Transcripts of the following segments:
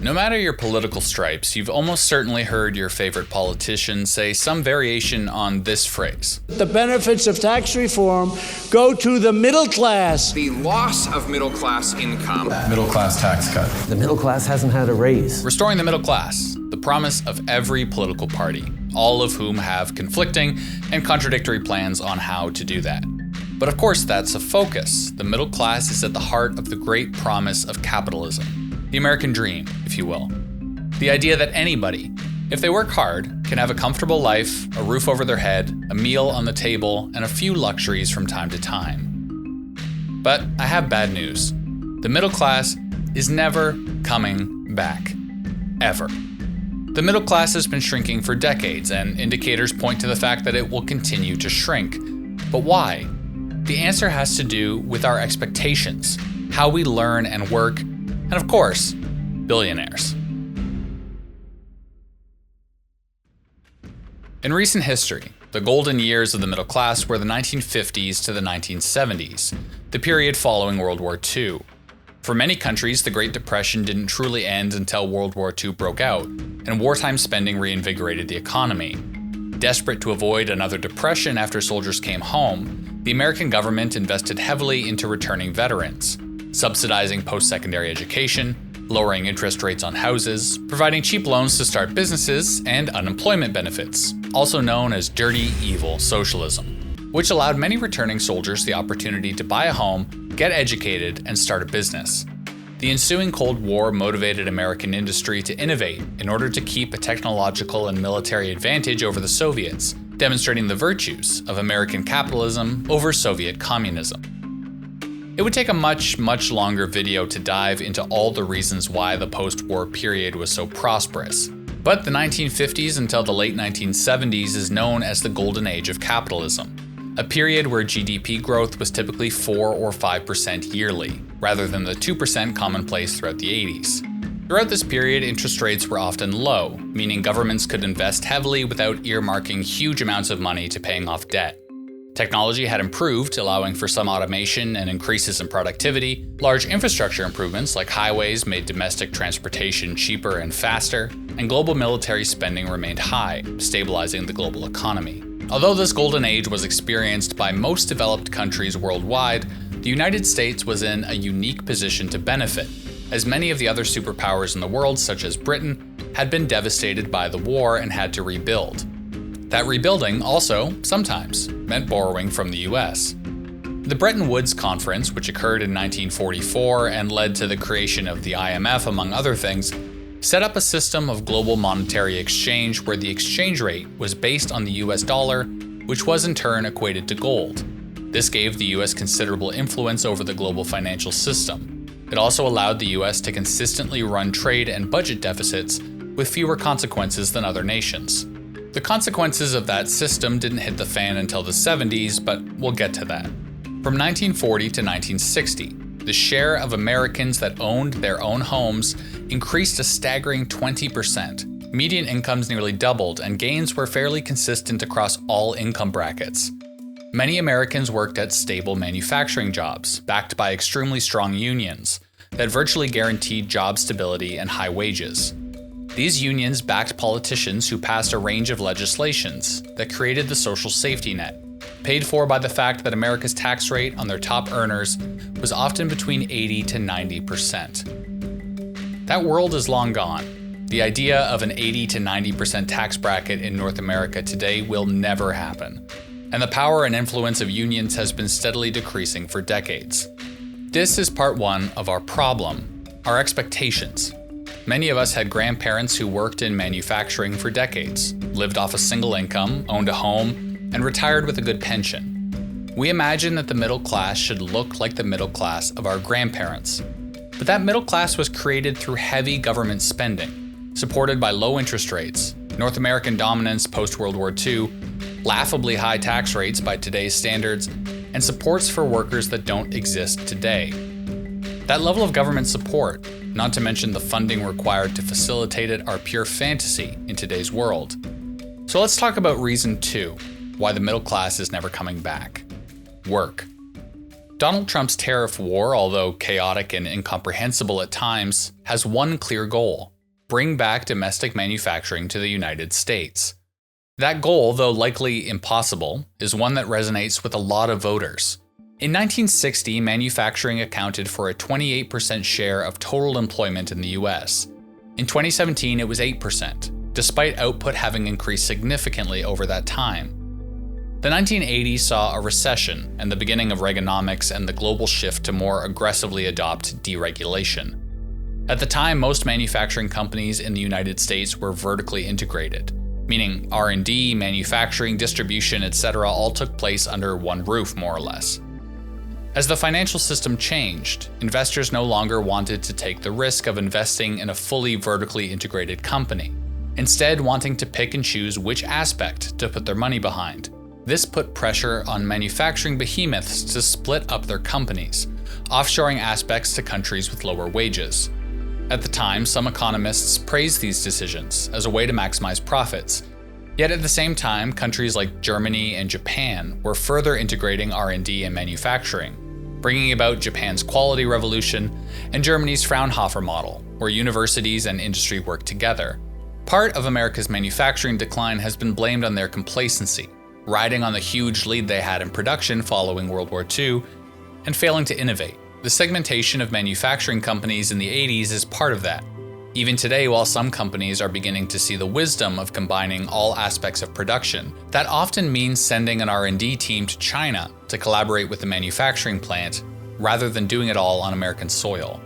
No matter your political stripes, you've almost certainly heard your favorite politician say some variation on this phrase. The benefits of tax reform go to the middle class. The loss of middle class income. Middle class tax cut. The middle class hasn't had a raise. Restoring the middle class, the promise of every political party, all of whom have conflicting and contradictory plans on how to do that. But of course, that's a focus. The middle class is at the heart of the great promise of capitalism. The American dream, if you will. The idea that anybody, if they work hard, can have a comfortable life, a roof over their head, a meal on the table, and a few luxuries from time to time. But I have bad news. The middle class is never coming back. Ever. The middle class has been shrinking for decades, and indicators point to the fact that it will continue to shrink. But why? The answer has to do with our expectations, how we learn and work, and of course, billionaires. In recent history, the golden years of the middle class were the 1950s to the 1970s, the period following World War II. For many countries, the Great Depression didn't truly end until World War II broke out, and wartime spending reinvigorated the economy. Desperate to avoid another depression after soldiers came home, the American government invested heavily into returning veterans, subsidizing post-secondary education, lowering interest rates on houses, providing cheap loans to start businesses, and unemployment benefits, also known as dirty, evil socialism, which allowed many returning soldiers the opportunity to buy a home, get educated, and start a business. The ensuing Cold War motivated American industry to innovate in order to keep a technological and military advantage over the Soviets, demonstrating the virtues of American capitalism over Soviet communism. It would take a much longer video to dive into all the reasons why the post-war period was so prosperous. But the 1950s until the late 1970s is known as the golden age of capitalism, a period where GDP growth was typically 4 or 5% yearly, rather than the 2% commonplace throughout the 80s. Throughout this period, interest rates were often low, meaning governments could invest heavily without earmarking huge amounts of money to paying off debt. Technology had improved, allowing for some automation and increases in productivity. Large infrastructure improvements like highways made domestic transportation cheaper and faster, and global military spending remained high, stabilizing the global economy. Although this golden age was experienced by most developed countries worldwide, the United States was in a unique position to benefit, as many of the other superpowers in the world, such as Britain, had been devastated by the war and had to rebuild. That rebuilding also, sometimes, meant borrowing from the US. The Bretton Woods Conference, which occurred in 1944 and led to the creation of the IMF, among other things, set up a system of global monetary exchange where the exchange rate was based on the US dollar, which was in turn equated to gold. This gave the US considerable influence over the global financial system. It also allowed the US to consistently run trade and budget deficits with fewer consequences than other nations. The consequences of that system didn't hit the fan until the 70s, but we'll get to that. From 1940 to 1960, the share of Americans that owned their own homes increased a staggering 20%. Median incomes nearly doubled, and gains were fairly consistent across all income brackets. Many Americans worked at stable manufacturing jobs, backed by extremely strong unions, that virtually guaranteed job stability and high wages. These unions backed politicians who passed a range of legislations that created the social safety net, paid for by the fact that America's tax rate on their top earners was often between 80 to 90%. That world is long gone. The idea of an 80 to 90% tax bracket in North America today will never happen, and the power and influence of unions has been steadily decreasing for decades. This is part one of our problem, our expectations. Many of us had grandparents who worked in manufacturing for decades, lived off a single income, owned a home, and retired with a good pension. We imagine that the middle class should look like the middle class of our grandparents. But that middle class was created through heavy government spending, supported by low interest rates, North American dominance post-World War II, laughably high tax rates by today's standards, and supports for workers that don't exist today. That level of government support, not to mention the funding required to facilitate it, are pure fantasy in today's world. So let's talk about reason 2, why the middle class is never coming back. Work. Donald Trump's tariff war, although chaotic and incomprehensible at times, has one clear goal: bring back domestic manufacturing to the United States. That goal, though likely impossible, is one that resonates with a lot of voters. In 1960, manufacturing accounted for a 28% share of total employment in the US. In 2017, it was 8%, despite output having increased significantly over that time. The 1980s saw a recession and the beginning of Reaganomics and the global shift to more aggressively adopt deregulation. At the time, most manufacturing companies in the United States were vertically integrated, meaning R&D, manufacturing, distribution, etc. all took place under one roof, more or less. As the financial system changed, investors no longer wanted to take the risk of investing in a fully vertically integrated company, instead wanting to pick and choose which aspect to put their money behind. This put pressure on manufacturing behemoths to split up their companies, offshoring aspects to countries with lower wages. At the time, some economists praised these decisions as a way to maximize profits. Yet at the same time, countries like Germany and Japan were further integrating R&D and manufacturing, bringing about Japan's quality revolution and Germany's Fraunhofer model, where universities and industry work together. Part of America's manufacturing decline has been blamed on their complacency, riding on the huge lead they had in production following World War II, and failing to innovate. The segmentation of manufacturing companies in the 80s is part of that. Even today, while some companies are beginning to see the wisdom of combining all aspects of production, that often means sending an R&D team to China to collaborate with the manufacturing plant, rather than doing it all on American soil.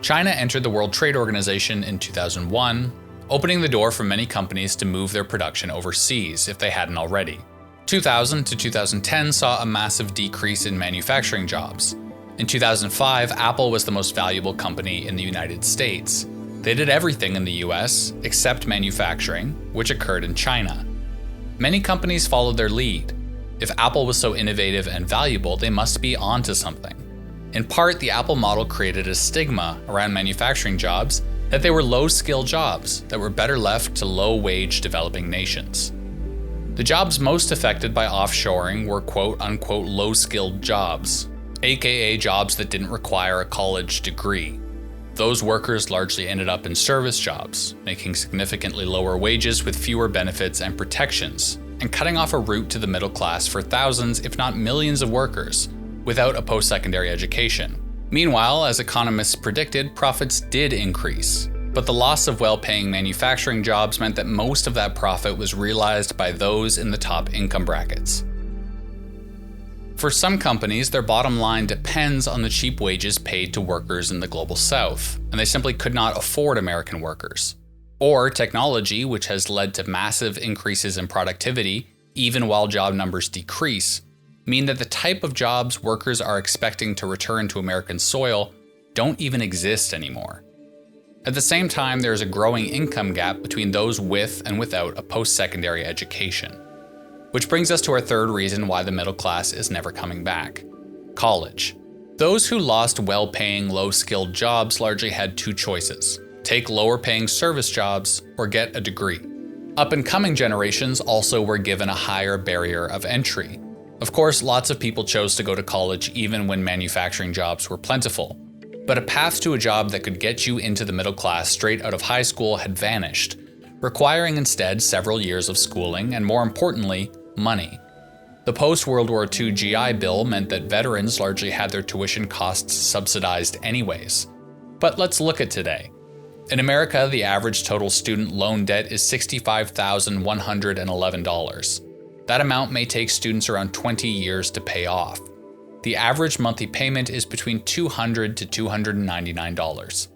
China entered the World Trade Organization in 2001, opening the door for many companies to move their production overseas if they hadn't already. 2000 to 2010 saw a massive decrease in manufacturing jobs. In 2005, Apple was the most valuable company in the United States. They did everything in the US except manufacturing, which occurred in China. Many companies followed their lead. If Apple was so innovative and valuable, they must be onto something. In part, the Apple model created a stigma around manufacturing jobs that they were low-skill jobs that were better left to low-wage developing nations. The jobs most affected by offshoring were quote-unquote low-skilled jobs, aka jobs that didn't require a college degree. Those workers largely ended up in service jobs, making significantly lower wages with fewer benefits and protections, and cutting off a route to the middle class for thousands, if not millions of workers, without a post-secondary education. Meanwhile, as economists predicted, profits did increase, but the loss of well-paying manufacturing jobs meant that most of that profit was realized by those in the top income brackets. For some companies, their bottom line depends on the cheap wages paid to workers in the global south, and they simply could not afford American workers. Or technology, which has led to massive increases in productivity, even while job numbers decrease, mean that the type of jobs workers are expecting to return to American soil don't even exist anymore. At the same time, there is a growing income gap between those with and without a post-secondary education. Which brings us to our third reason why the middle class is never coming back: college. Those who lost well-paying, low-skilled jobs largely had two choices: take lower-paying service jobs or get a degree. Up-and-coming generations also were given a higher barrier of entry. Of course, lots of people chose to go to college even when manufacturing jobs were plentiful. But a path to a job that could get you into the middle class straight out of high school had vanished, requiring instead several years of schooling and, more importantly, money. The post-World War II GI Bill meant that veterans largely had their tuition costs subsidized anyways. But let's look at today. In America, the average total student loan debt is $65,111. That amount may take students around 20 years to pay off. The average monthly payment is between $200 to $299.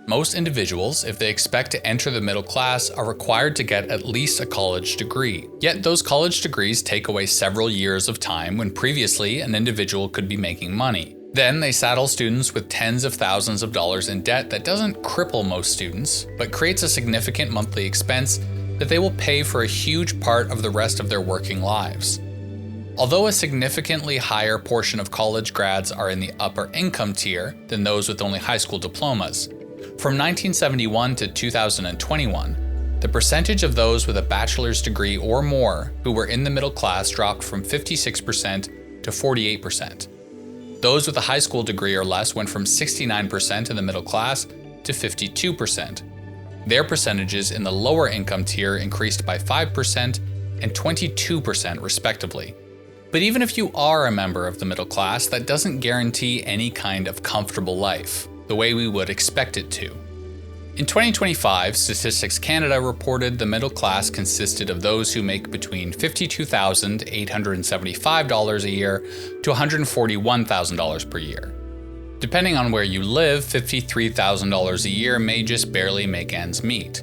Most individuals, if they expect to enter the middle class, are required to get at least a college degree. Yet those college degrees take away several years of time when previously an individual could be making money. Then they saddle students with tens of thousands of dollars in debt that doesn't cripple most students, but creates a significant monthly expense that they will pay for a huge part of the rest of their working lives. Although a significantly higher portion of college grads are in the upper income tier than those with only high school diplomas, from 1971 to 2021, the percentage of those with a bachelor's degree or more who were in the middle class dropped from 56% to 48%. Those with a high school degree or less went from 69% in the middle class to 52%, Their percentages in the lower income tier increased by 5% and 22% respectively. But even if you are a member of the middle class, that doesn't guarantee any kind of comfortable life, the way we would expect it to. In 2025, Statistics Canada reported the middle class consisted of those who make between $52,875 a year to $141,000 per year. Depending on where you live, $53,000 a year may just barely make ends meet.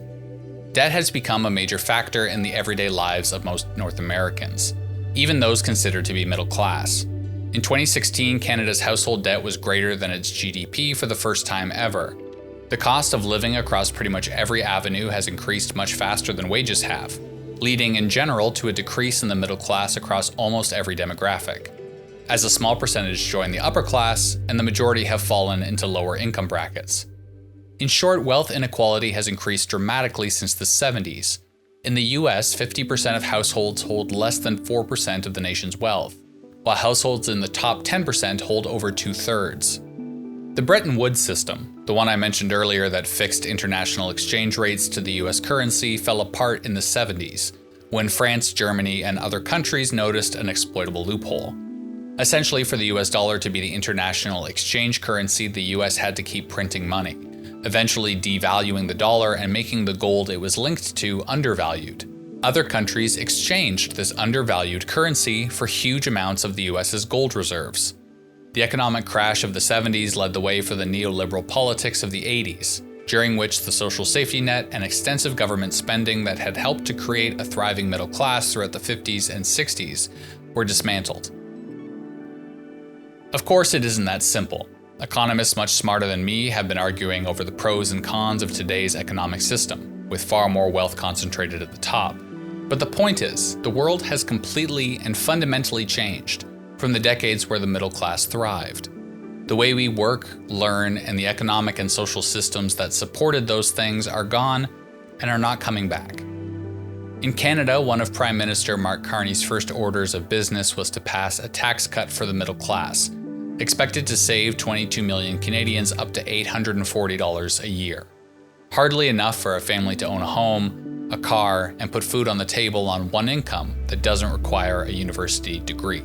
Debt has become a major factor in the everyday lives of most North Americans, even those considered to be middle class. In 2016, Canada's household debt was greater than its GDP for the first time ever. The cost of living across pretty much every avenue has increased much faster than wages have, leading in general to a decrease in the middle class across almost every demographic, as a small percentage join the upper class and the majority have fallen into lower income brackets. In short, wealth inequality has increased dramatically since the 70s. In the US, 50% of households hold less than 4% of the nation's wealth, while households in the top 10% hold over 2/3. The Bretton Woods system, the one I mentioned earlier that fixed international exchange rates to the US currency, fell apart in the 70s, when France, Germany, and other countries noticed an exploitable loophole. Essentially, for the US dollar to be the international exchange currency, the US had to keep printing money, eventually devaluing the dollar and making the gold it was linked to undervalued. Other countries exchanged this undervalued currency for huge amounts of the US's gold reserves. The economic crash of the 70s led the way for the neoliberal politics of the 80s, during which the social safety net and extensive government spending that had helped to create a thriving middle class throughout the 50s and 60s were dismantled. Of course, it isn't that simple. Economists much smarter than me have been arguing over the pros and cons of today's economic system, with far more wealth concentrated at the top. But the point is, the world has completely and fundamentally changed from the decades where the middle class thrived. The way we work, learn, and the economic and social systems that supported those things are gone and are not coming back. In Canada, one of Prime Minister Mark Carney's first orders of business was to pass a tax cut for the middle class, expected to save 22 million Canadians up to $840 a year. Hardly enough for a family to own a home, a car, and put food on the table on one income that doesn't require a university degree.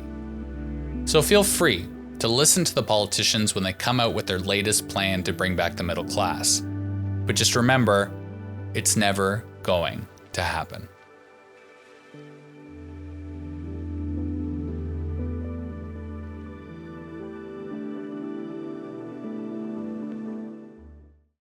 So feel free to listen to the politicians when they come out with their latest plan to bring back the middle class. But just remember, it's never going to happen.